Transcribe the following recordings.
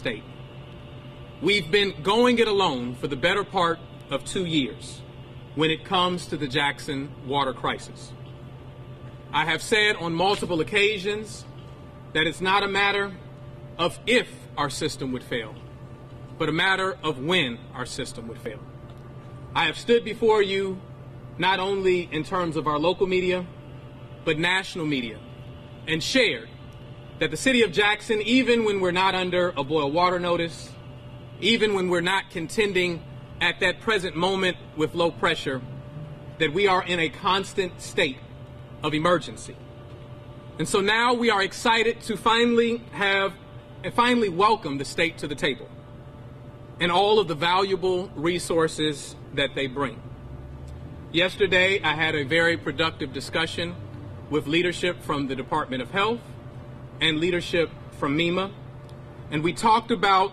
state. We've been going it alone for the better part of 2 years when it comes to the Jackson water crisis. I have said on multiple occasions that it's not a matter of if our system would fail, but a matter of when our system would fail. I have stood before you not only in terms of our local media, but national media, and shared that the city of Jackson, even when we're not under a boil water notice, even when we're not contending at that present moment with low pressure, that we are in a constant state of emergency. And so now we are excited to finally welcome the state to the table and all of the valuable resources that they bring. Yesterday, I had a very productive discussion with leadership from the Department of Health and leadership from MEMA, and we talked about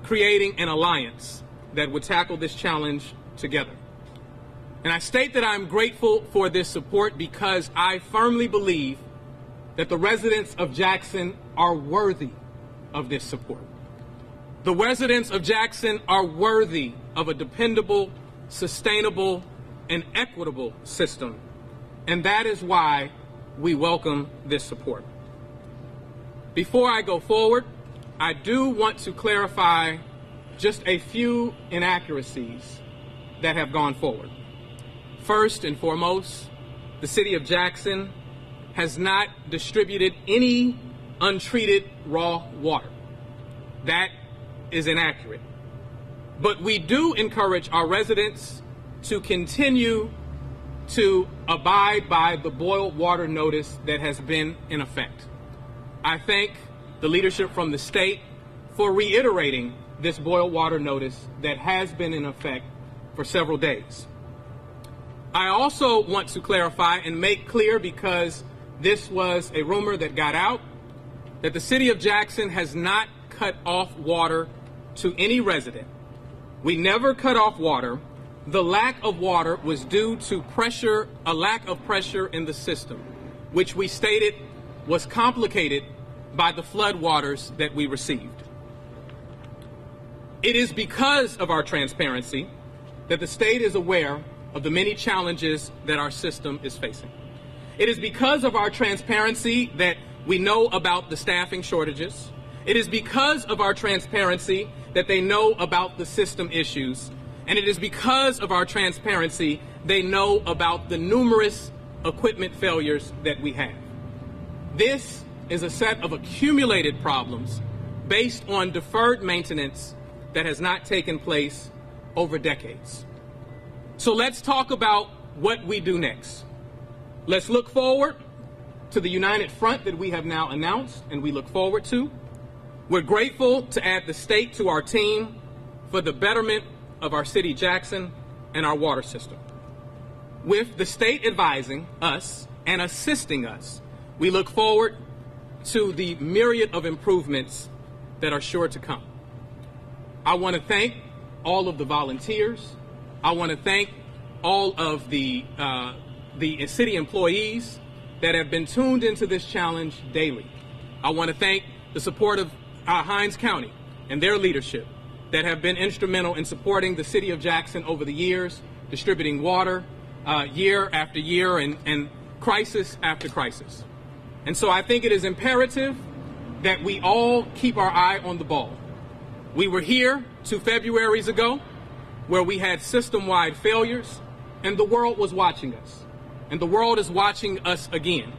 creating an alliance that would tackle this challenge together. And I state that I'm grateful for this support because I firmly believe that the residents of Jackson are worthy of this support. The residents of Jackson are worthy of a dependable, sustainable, and equitable system. And that is why we welcome this support. Before I go forward, I do want to clarify just a few inaccuracies that have gone forward. First and foremost, the city of Jackson has not distributed any untreated raw water. That is inaccurate. But we do encourage our residents to continue to abide by the boil water notice that has been in effect. I thank the leadership from the state for reiterating this boil water notice that has been in effect for several days. I also want to clarify and make clear, because this was a rumor that got out, that the city of Jackson has not cut off water to any resident. We never cut off water. The lack of water was due to pressure, a lack of pressure in the system, which we stated was complicated by the flood waters that we received. It is because of our transparency that the state is aware of the many challenges that our system is facing. It is because of our transparency that we know about the staffing shortages. It is because of our transparency that they know about the system issues. And it is because of our transparency they know about the numerous equipment failures that we have. This is a set of accumulated problems based on deferred maintenance that has not taken place over decades. So let's talk about what we do next. Let's look forward to the united front that we have now announced and we look forward to. We're grateful to add the state to our team for the betterment of our city, Jackson, and our water system. With the state advising us and assisting us, we look forward to the myriad of improvements that are sure to come. I want to thank all of the volunteers. I want to thank all of the city employees that have been tuned into this challenge daily. I want to thank the support of Hinds County and their leadership that have been instrumental in supporting the city of Jackson over the years, distributing water year after year and crisis after crisis. And so I think it is imperative that we all keep our eye on the ball. We were here 2 Februaries ago where we had system-wide failures and the world was watching us. And the world is watching us again.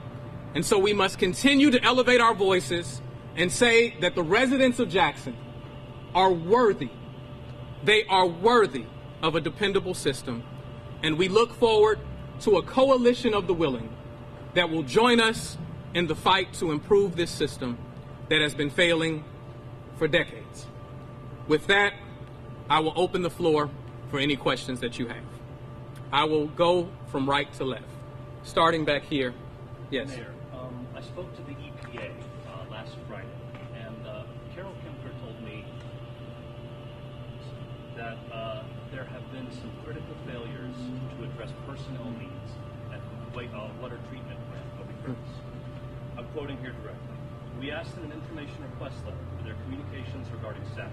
And so we must continue to elevate our voices and say that the residents of Jackson are worthy. They are worthy of a dependable system. And we look forward to a coalition of the willing that will join us in the fight to improve this system that has been failing for decades. With that, I will open the floor for any questions that you have. I will go from right to left. Starting back here. Yes. Mayor, I spoke to the EPA last Friday, and Carol Kemper told me that there have been some critical failures to address personnel needs at the water treatment plant of I'm quoting here directly. We asked in an information request letter for their communications regarding staff.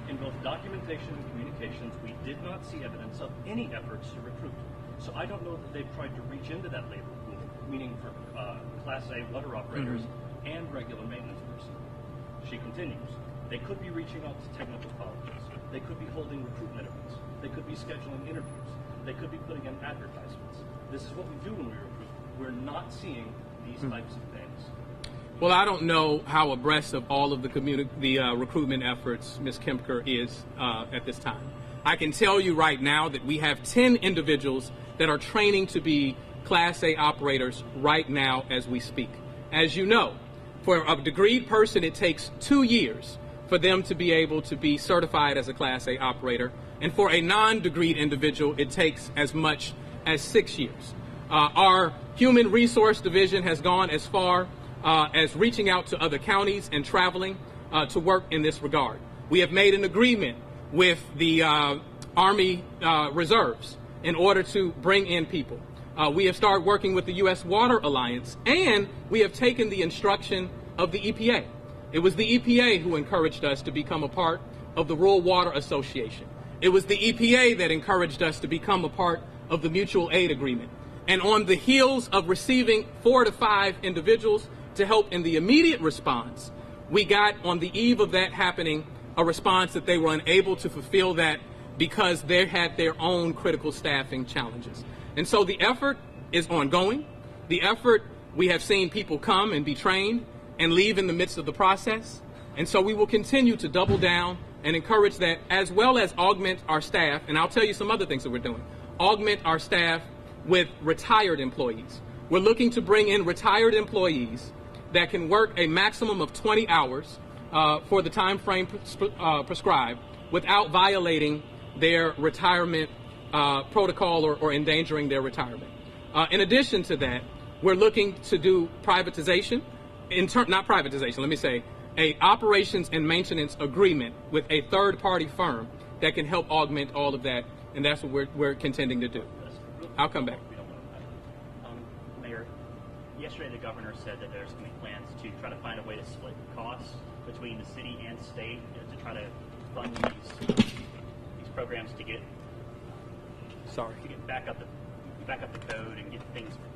In both documentation and communications, we did not see evidence of any efforts to recruit. So I don't know that they've tried to reach into that labor pool, meaning for Class A water operators and regular maintenance personnel. She continues. They could be reaching out to technical colleges. They could be holding recruitment events. They could be scheduling interviews. They could be putting in advertisements. This is what we do when we recruit. We're not seeing these types of things. Well, I don't know how abreast of all of the recruitment efforts Ms. Kempker is at this time. I can tell you right now that we have 10 individuals that are training to be Class A operators right now as we speak. As you know, for a degreed person, it takes 2 years for them to be able to be certified as a Class A operator. And for a non-degreed individual, it takes as much as 6 years. Our Human Resource Division has gone as far as reaching out to other counties and traveling to work in this regard. We have made an agreement with the Army Reserves in order to bring in people. We have started working with the U.S. Water Alliance, and we have taken the instruction of the EPA. It was the EPA who encouraged us to become a part of the Rural Water Association. It was the EPA that encouraged us to become a part of the Mutual Aid Agreement. And on the heels of receiving 4 to 5 individuals to help in the immediate response, we got, on the eve of that happening, a response that they were unable to fulfill that because they had their own critical staffing challenges. And so the effort is ongoing. The effort, we have seen people come and be trained and leave in the midst of the process. And so we will continue to double down and encourage that, as well as augment our staff. And I'll tell you some other things that we're doing. Augment our staff with retired employees. We're looking to bring in retired employees that can work a maximum of 20 hours for the time frame prescribed without violating their retirement protocol or endangering their retirement. In addition to that, we're looking to do privatization, not privatization, let me say, a operations and maintenance agreement with a third-party firm that can help augment all of that, and that's what we're contending to do. I'll come back. Mayor, yesterday the governor said that there's going to be plans to try to find a way to split costs between the city and state to try to fund these programs to get back up the code and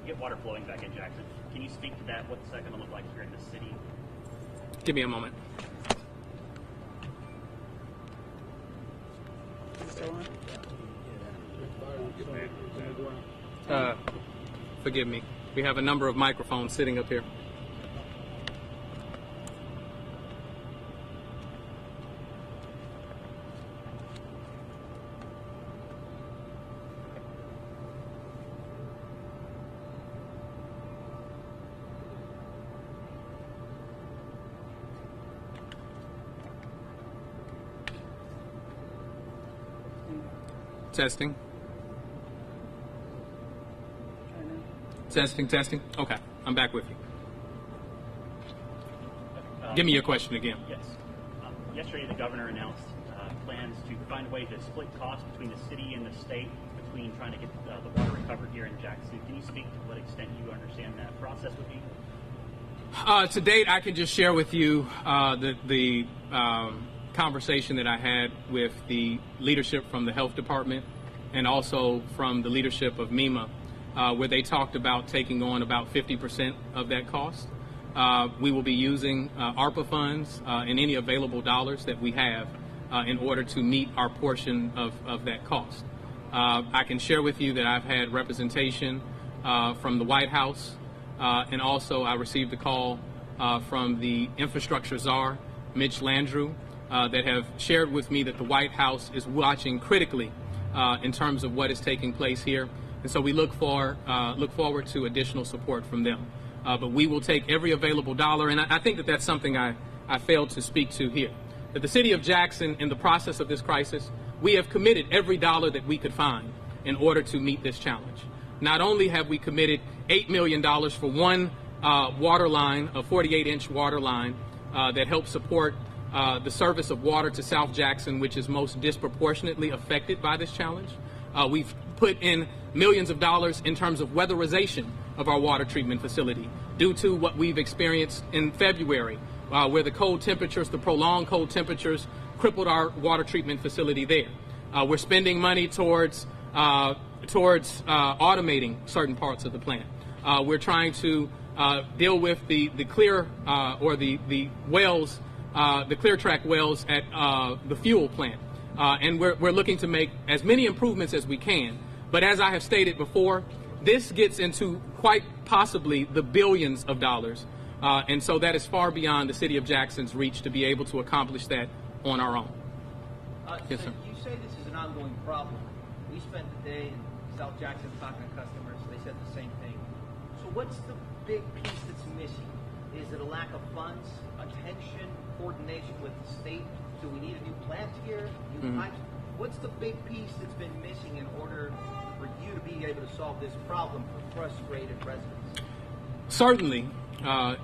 get water flowing back in Jackson. Can you speak to that? What's that going to look like here in the city? Give me a moment. Forgive me. We have a number of microphones sitting up here. Testing. Testing. Okay, I'm back with you. Give me your question again. Yes. Yesterday, the governor announced plans to find a way to split costs between the city and the state between trying to get the water recovered here in Jackson. Can you speak to what extent you understand that process would be? To date, I can just share with you the conversation that I had with the leadership from the health department and also from the leadership of MEMA, where they talked about taking on about 50% of that cost. We will be using ARPA funds and any available dollars that we have in order to meet our portion of that cost. I can share with you that I've had representation from the White House, and also I received a call from the infrastructure czar, Mitch Landrieu, that have shared with me that the White House is watching critically in terms of what is taking place here. And so we look forward to additional support from them. But we will take every available dollar, and I think that that's something I failed to speak to here. That the city of Jackson, in the process of this crisis, we have committed every dollar that we could find in order to meet this challenge. Not only have we committed $8 million for one water line, a 48-inch water line that helps support the service of water to South Jackson, which is most disproportionately affected by this challenge. We've put in millions of dollars in terms of weatherization of our water treatment facility due to what we've experienced in February where the cold temperatures, the prolonged cold temperatures, crippled our water treatment facility there. We're spending money towards automating certain parts of the plant. We're trying to deal with the clear or the wells, the clear track wells at the fuel plant. And we're looking to make as many improvements as we can. But as I have stated before, this gets into quite possibly the billions of dollars. And so that is far beyond the city of Jackson's reach to be able to accomplish that on our own. Yes, sir. You say this is an ongoing problem. We spent the day in South Jackson talking to customers. They said the same thing. So what's the big piece that's missing? Is it a lack of funds, attention, coordination with the state? Do we need a new plant here, new pipes? What's the big piece that's been missing in order for you to be able to solve this problem for frustrated residents? Certainly,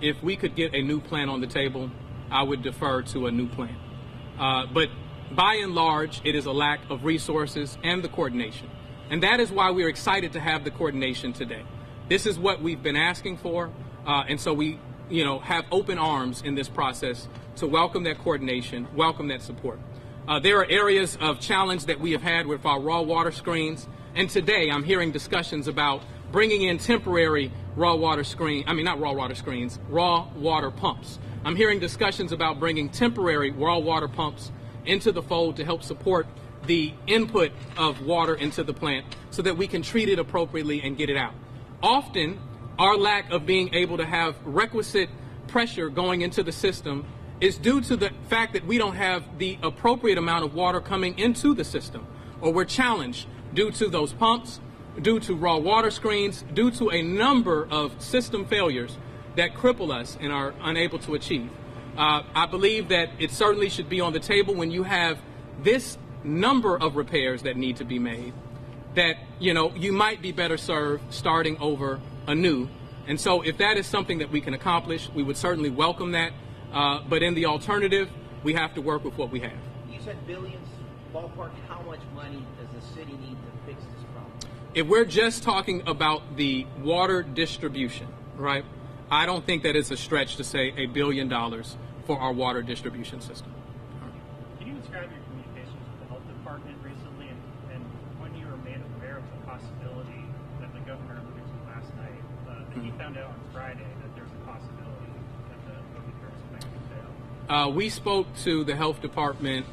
if we could get a new plan on the table, I would defer to a new plan. But by and large, it is a lack of resources and the coordination. And that is why we're excited to have the coordination today. This is what we've been asking for. And so we, have open arms in this process to welcome that coordination, welcome that support. There are areas of challenge that we have had with our raw water screens. And today I'm hearing discussions about bringing in temporary raw water pumps. I'm hearing discussions about bringing temporary raw water pumps into the fold to help support the input of water into the plant so that we can treat it appropriately and get it out. Often, our lack of being able to have requisite pressure going into the system is due to the fact that we don't have the appropriate amount of water coming into the system, or we're challenged due to those pumps, due to raw water screens, due to a number of system failures that cripple us and are unable to achieve. I believe that it certainly should be on the table when you have this number of repairs that need to be made, that, you might be better served starting over anew. And so if that is something that we can accomplish, we would certainly welcome that. But in the alternative, we have to work with what we have. You said billions. Ballpark, how much money does the city need to fix this problem? If we're just talking about the water distribution, right, I don't think that it's a stretch to say $1 billion for our water distribution system. Can you describe your communications with the health department recently and when you were made aware of the possibility that the governor alluded to last night, that he found out on Friday that there's a possibility that the Obi Curtis plant could fail? We spoke to the health department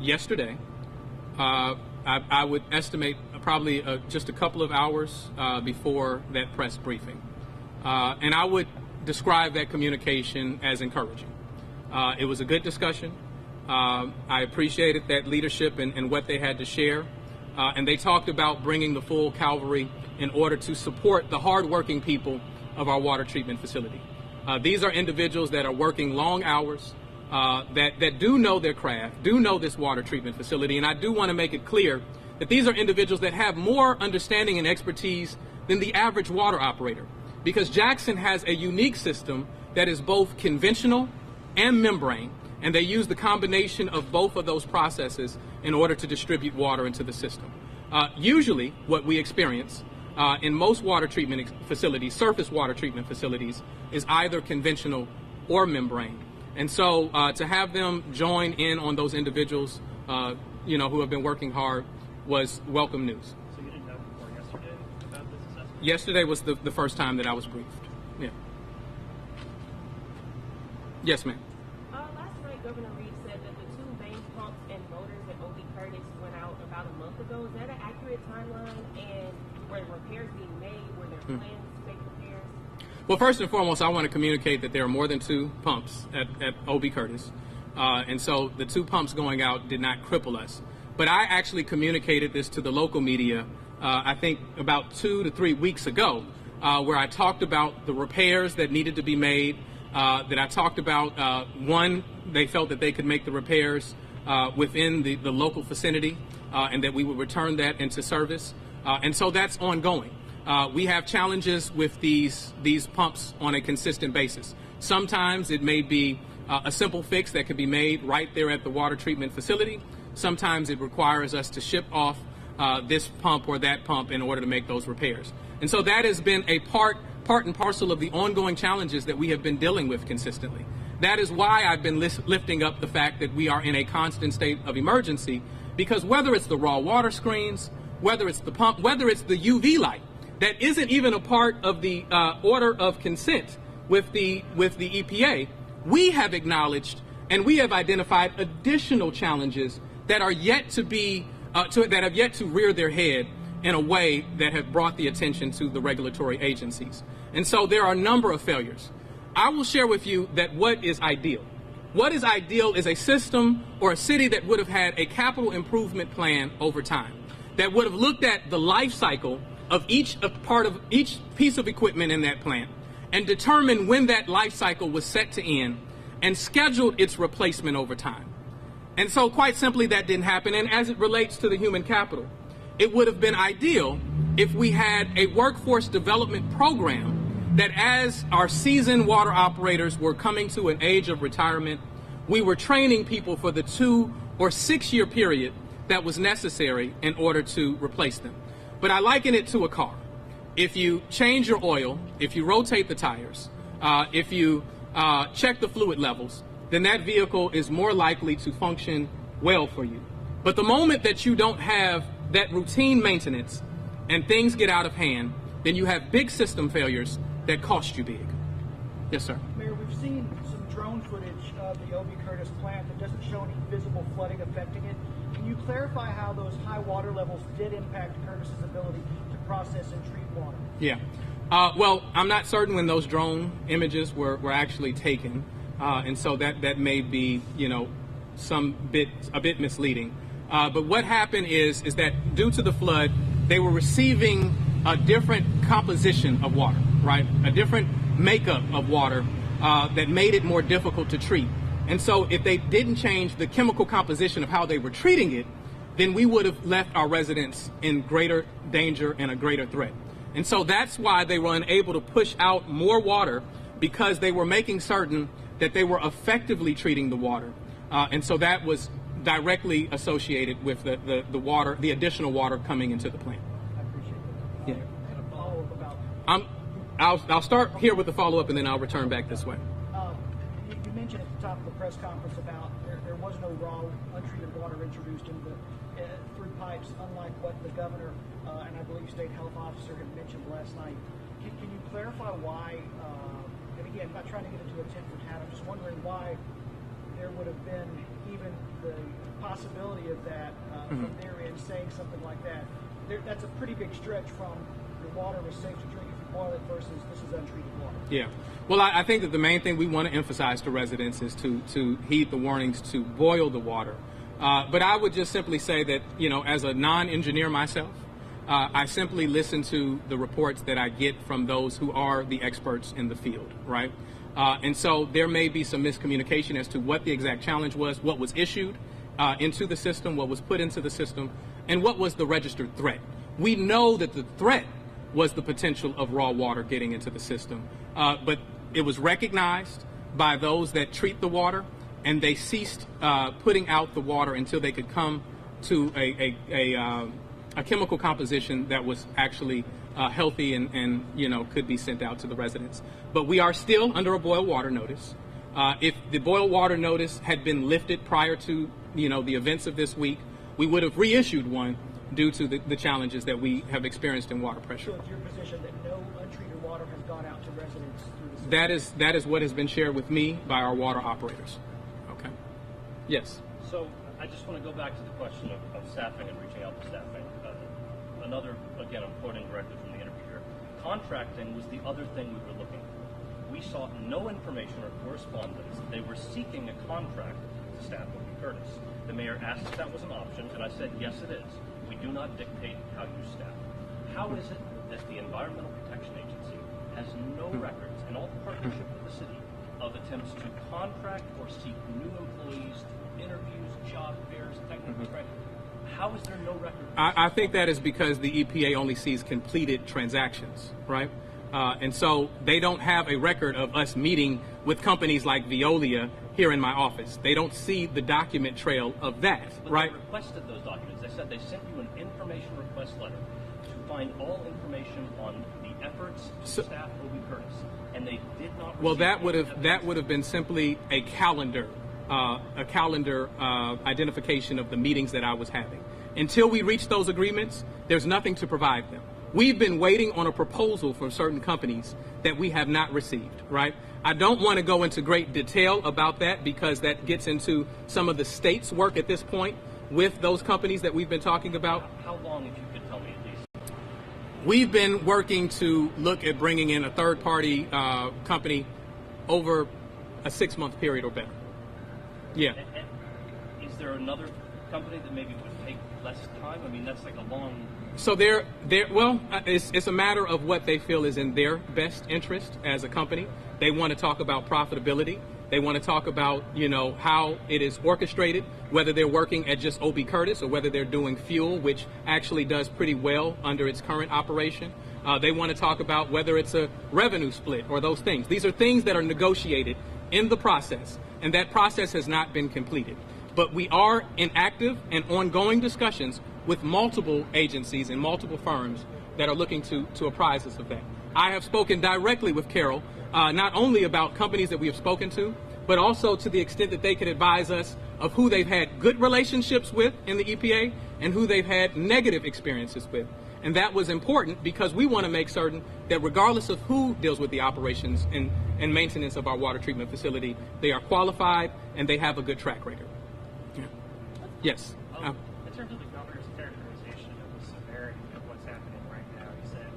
yesterday. I would estimate probably just a couple of hours before that press briefing. And I would describe that communication as encouraging. It was a good discussion. I appreciated that leadership and what they had to share. And they talked about bringing the full cavalry in order to support the hardworking people of our water treatment facility. These are individuals that are working long hours, that do know their craft, do know this water treatment facility. And I do want to make it clear that these are individuals that have more understanding and expertise than the average water operator, because Jackson has a unique system that is both conventional and membrane, and they use the combination of both of those processes in order to distribute water into the system. Usually what we experience in most water treatment facilities, surface water treatment facilities, is either conventional or membrane. And so to have them join in on those individuals, who have been working hard, was welcome news. So you didn't know before yesterday about this assessment? Yesterday was the first time that I was briefed. Yeah. Yes, ma'am. Last night, Governor Reeves said that the two main pumps and motors at O.B. Curtis went out about a month ago. Is that an accurate timeline? And were repairs being made? Were there plans to make repairs? Well, first and foremost, I want to communicate that there are more than two pumps at O.B. Curtis. And so the two pumps going out did not cripple us. But I actually communicated this to the local media, I think about 2 to 3 weeks ago, where I talked about the repairs that needed to be made, that I talked about, one, they felt that they could make the repairs within the local vicinity, and that we would return that into service. And so that's ongoing. We have challenges with these pumps on a consistent basis. Sometimes it may be a simple fix that can be made right there at the water treatment facility. Sometimes it requires us to ship off this pump or that pump in order to make those repairs. And so that has been a part and parcel of the ongoing challenges that we have been dealing with consistently. That is why I've been lifting up the fact that we are in a constant state of emergency, because whether it's the raw water screens, whether it's the pump, whether it's the UV light, that isn't even a part of the order of consent with the EPA, we have acknowledged and we have identified additional challenges that are yet to be that have yet to rear their head in a way that have brought the attention to the regulatory agencies. And so there are a number of failures. I will share with you that what is ideal. What is ideal is a system or a city that would have had a capital improvement plan over time, that would have looked at the life cycle of each part of each piece of equipment in that plant and determined when that life cycle was set to end and scheduled its replacement over time. And so quite simply, that didn't happen. And as it relates to the human capital, it would have been ideal if we had a workforce development program that as our seasoned water operators were coming to an age of retirement, we were training people for the 2 or 6 year period that was necessary in order to replace them. But I liken it to a car. If you change your oil, if you rotate the tires, if you check the fluid levels, then that vehicle is more likely to function well for you. But the moment that you don't have that routine maintenance and things get out of hand, then you have big system failures that cost you big. Yes, sir. Mayor, we've seen some drone footage of the O.B. Curtis plant that doesn't show any visible flooding affecting it. Can you clarify how those high water levels did impact Curtis's ability to process and treat water? Yeah. Well, I'm not certain when those drone images were actually taken. And so that may be, a bit misleading. But what happened is that due to the flood, they were receiving a different composition of water, right? A different makeup of water that made it more difficult to treat. And so if they didn't change the chemical composition of how they were treating it, then we would have left our residents in greater danger and a greater threat. And so that's why they were unable to push out more water, because they were making certain that they were effectively treating the water. And so that was directly associated with the water, the additional water coming into the plant. I appreciate that. Yeah. And a follow-up about... I'll start here with the follow-up and then I'll return back this way. You mentioned at the top of the press conference about there was no raw, untreated water introduced through pipes, unlike what the governor and I believe state health officer had mentioned last night. Can you clarify why, and again, I'm not trying to get into a tit for tat, I'm just wondering why there would have been even the possibility of that from their end saying something like that. That's a pretty big stretch from your water was safe to drink if you boil it versus this is untreated water. Yeah. Well, I think that the main thing we want to emphasize to residents is to heed the warnings to boil the water. But I would just simply say that, as a non-engineer myself, I simply listen to the reports that I get from those who are the experts in the field, right? And so there may be some miscommunication as to what the exact challenge was, what was issued into the system, what was put into the system, and what was the registered threat. We know that the threat was the potential of raw water getting into the system, but it was recognized by those that treat the water, and they ceased putting out the water until they could come to a chemical composition that was actually healthy and could be sent out to the residents. But we are still under a boil water notice. If the boil water notice had been lifted prior to the events of this week, we would have reissued one due to the challenges that we have experienced in water pressure. So it's your position that no untreated water has gone out to residents through the system? That is what has been shared with me by our water operators. Okay. Yes. So I just want to go back to the question of staffing and reaching out to staffing. Another, again, I'm quoting directly from the interview here. Contracting was the other thing we were looking for. We saw no information or correspondence that they were seeking a contract to staff O.B. Curtis. The mayor asked if that was an option, and I said, yes, it is. We do not dictate how you staff. How is it that the Environmental Protection Agency has no records, in all partnership with the city, of attempts to contract or seek new employees through interviews, job fairs, technical training? How is there no record? I think that is because the EPA only sees completed transactions, right? And so they don't have a record of us meeting with companies like Veolia here in my office. They don't see the document trail of that, but right? They requested those documents. They said they sent you an information request letter to find all information on the efforts of staff O.B. Curtis, and they did not. Well, that receive would have been simply a calendar identification of the meetings that I was having. Until we reach those agreements, there's nothing to provide them. We've been waiting on a proposal from certain companies that we have not received, right? I don't want to go into great detail about that because that gets into some of the state's work at this point with those companies that we've been talking about. How long, if you could tell me at least? We've been working to look at bringing in a third-party company over a 6-month period or better. Yeah. And is there another company that maybe would take less time? I mean, that's like a long... So it's a matter of what they feel is in their best interest as a company. They want to talk about profitability. They want to talk about, how it is orchestrated, whether they're working at just O.B. Curtis or whether they're doing fuel, which actually does pretty well under its current operation. They want to talk about whether it's a revenue split or those things. These are things that are negotiated in the process, and that process has not been completed. But we are in active and ongoing discussions with multiple agencies and multiple firms that are looking to apprise us of that. I have spoken directly with Carol, not only about companies that we have spoken to, but also to the extent that they can advise us of who they've had good relationships with in the EPA and who they've had negative experiences with. And that was important because we want to make certain that regardless of who deals with the operations and maintenance of our water treatment facility, they are qualified and they have a good track record. Yeah. Yes. In terms of the governor's characterization of the severity of what's happening right now, he said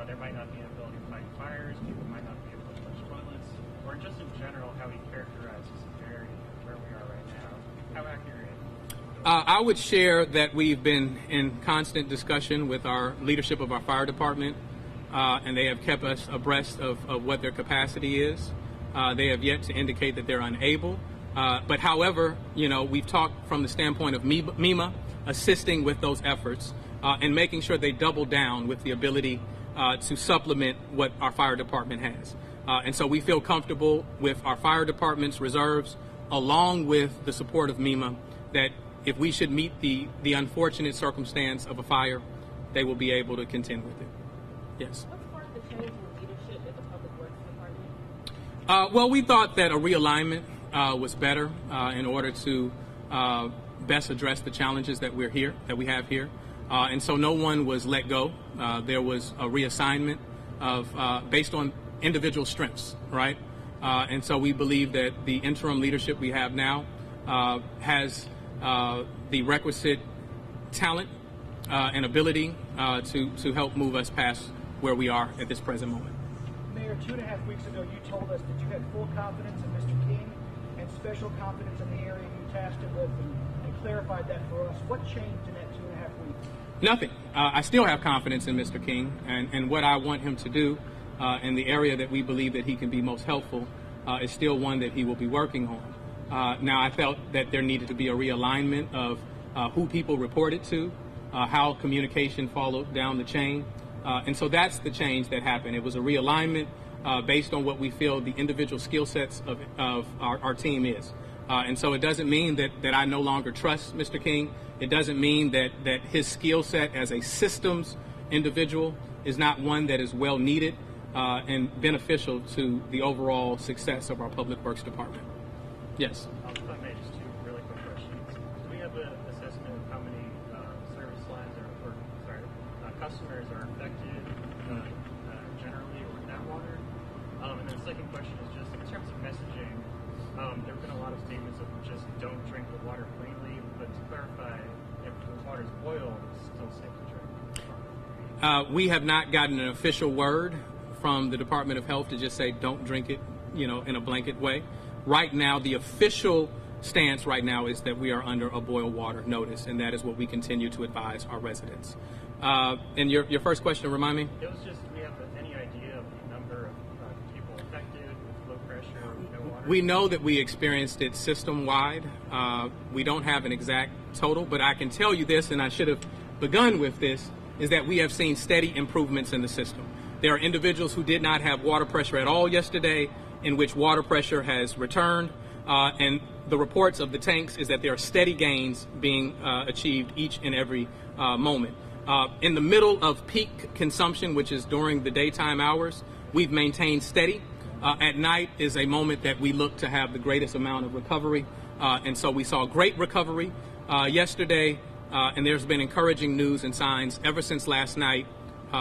there might not be an ability to fight fires, people might not be able to flush toilets, or just in general how he characterized the severity of where we are right now. How accurate? I would share that we've been in constant discussion with our leadership of our fire department, and they have kept us abreast of what their capacity is. They have yet to indicate that they're unable. But however, we've talked from the standpoint of MEMA assisting with those efforts and making sure they double down with the ability to supplement what our fire department has. And so we feel comfortable with our fire department's reserves, along with the support of MEMA, that if we should meet the unfortunate circumstance of a fire, they will be able to contend with it. Yes. What's part of the change in leadership at the Public Works Department? Well, we thought that a realignment was better in order to best address the challenges that we have here. And so no one was let go. There was a reassignment based on individual strengths, right? And so we believe that the interim leadership we have now has the requisite talent and ability to help move us past where we are at this present moment. Mayor, 2.5 weeks ago, you told us that you had full confidence in Mr. King and special confidence in the area you tasked him with, and clarified that for us. What changed in that 2.5 weeks? Nothing. I still have confidence in Mr. King and what I want him to do in the area that we believe that he can be most helpful is still one that he will be working on. Now, I felt that there needed to be a realignment of who people reported to, how communication followed down the chain. And so that's the change that happened. It was a realignment based on what we feel the individual skill sets of our team is. And so it doesn't mean that I no longer trust Mr. King. It doesn't mean that his skill set as a systems individual is not one that is well needed and beneficial to the overall success of our Public Works Department. Yes. If I may, just two really quick questions. Do we have an assessment of how many service lines customers are affected generally or with that water? And then the second question is just in terms of messaging, there have been a lot of statements of just don't drink the water freely, but to clarify, if the water's boiled, it's still safe to drink. We have not gotten an official word from the Department of Health to just say don't drink it, in a blanket way. Right now, the official stance right now is that we are under a boil water notice, and that is what we continue to advise our residents. And your first question, remind me? It was just, do we have any idea of the number of people affected with low pressure or no water? We know that we experienced it system-wide. We don't have an exact total, but I can tell you this, and I should have begun with this, is that we have seen steady improvements in the system. There are individuals who did not have water pressure at all yesterday, in which water pressure has returned, and the reports of the tanks is that there are steady gains being achieved each and every moment. In the middle of peak consumption, which is during the daytime hours, we've maintained steady. At night is a moment that we look to have the greatest amount of recovery. And so we saw great recovery yesterday, and there's been encouraging news and signs ever since last night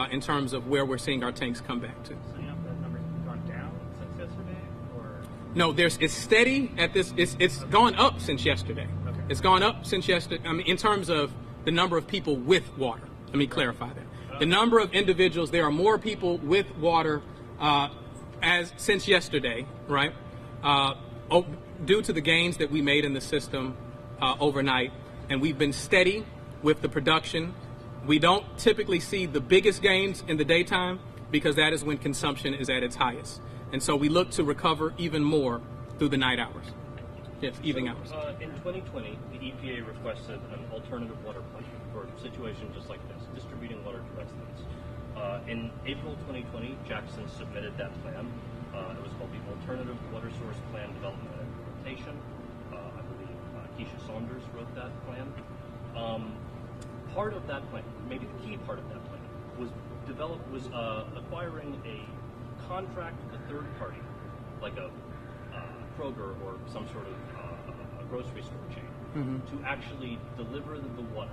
in terms of where we're seeing our tanks come back to. So you know if that number's gone down since yesterday, or? No, it's steady at this. It's gone up since yesterday. Okay. It's gone up since yesterday. I mean, in terms of the number of people with water. Let me clarify that. The number of individuals, there are more people with water since yesterday, right? Due to the gains that we made in the system overnight, and we've been steady with the production. We don't typically see the biggest gains in the daytime because that is when consumption is at its highest. And so we look to recover even more through the night hours. Yes, evening hours. In 2020, the EPA requested an alternative water plan for a situation just like this, distributing water to residents. In April 2020, Jackson submitted that plan. It was called the Alternative Water Source Plan Development and Implementation. I believe Keisha Saunders wrote that plan. Part of that plan, maybe the key part of that plan, was acquiring a contract with a third party, like a Kroger or some sort of a grocery store chain, to actually deliver the water.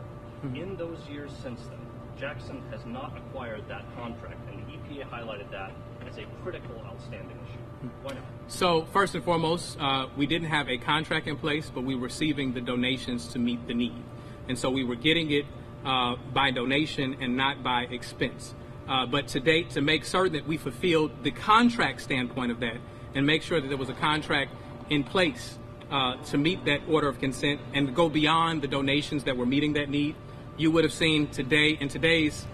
In those years since then, Jackson has not acquired that contract, and the EPA highlighted that as a critical, outstanding issue. Why not? So first and foremost, we didn't have a contract in place, but we were receiving the donations to meet the need. And so we were getting it by donation and not by expense. But to date, to make certain that we fulfilled the contract standpoint of that and make sure that there was a contract in place to meet that order of consent and go beyond the donations that were meeting that need, you would have seen today in today's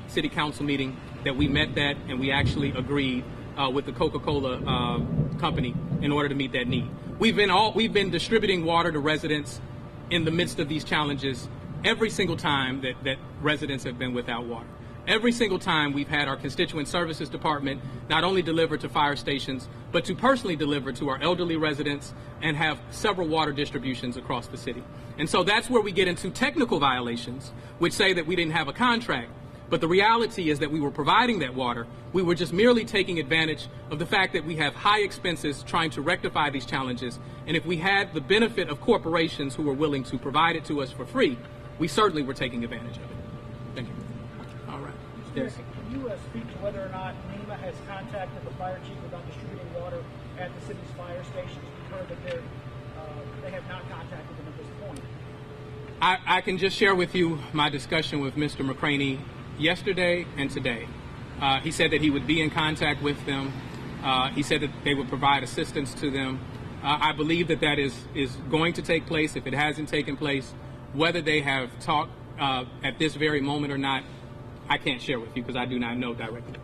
city council meeting that we met that and we actually agreed with the Coca-Cola company in order to meet that need. We've been distributing water to residents in the midst of these challenges every single time that residents have been without water. Every single time we've had our constituent services department not only deliver to fire stations, but to personally deliver to our elderly residents and have several water distributions across the city. And so that's where we get into technical violations, which say that we didn't have a contract. But the reality is that we were providing that water. We were just merely taking advantage of the fact that we have high expenses trying to rectify these challenges. And if we had the benefit of corporations who were willing to provide it to us for free, we certainly were taking advantage of it. Thank you. All right. Yes. Can you speak to whether or not NEMA has contacted the fire chief about distributing water at the city's fire stations? We've heard that they have not contacted them at this point. I can just share with you my discussion with Mr. McCraney yesterday and today. He said that he would be in contact with them. He said that they would provide assistance to them. I believe that is going to take place. If it hasn't taken place, whether they have talked at this very moment or not, I can't share with you because I do not know directly.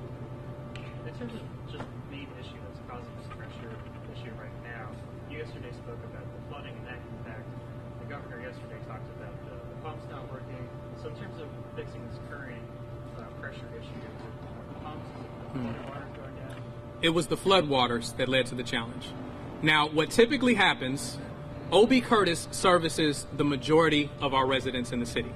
In terms of just the main issue that's causing this pressure issue right now, you yesterday spoke about the flooding and that impact. The governor yesterday talked about the pumps not working. So in terms of fixing this current pressure issue, the pumps, the water going down? It was the floodwaters that led to the challenge. Now, what typically happens, O.B. Curtis services the majority of our residents in the city.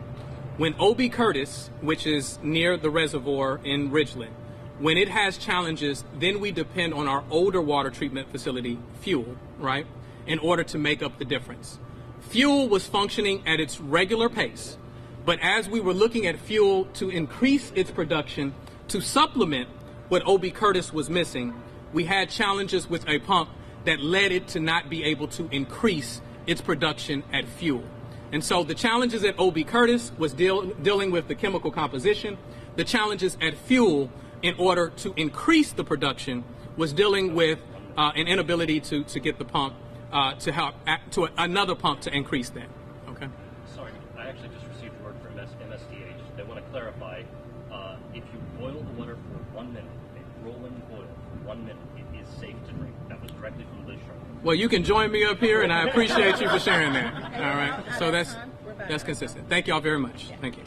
When O.B. Curtis, which is near the reservoir in Ridgeland, when it has challenges, then we depend on our older water treatment facility, Fuel, right, in order to make up the difference. Fuel was functioning at its regular pace, but as we were looking at Fuel to increase its production, to supplement what O.B. Curtis was missing, we had challenges with a pump that led it to not be able to increase its production at Fuel. And so the challenges at O.B. Curtis was dealing with the chemical composition. The challenges at Fuel, in order to increase the production, was dealing with an inability to get the pump to help to another pump to increase that. Okay. Sorry, I actually just received word from MSDH. They want to clarify if you boil the water for 1 minute, a rolling boil for 1 minute, it is safe to drink. That was directly from Liz Sharp. Well, you can join me up here, and I appreciate you for sharing that. All right. So that's consistent. Thank you all very much. Thank you.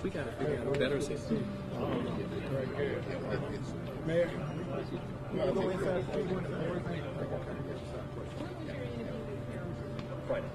We got a better system. Mayor. Friday.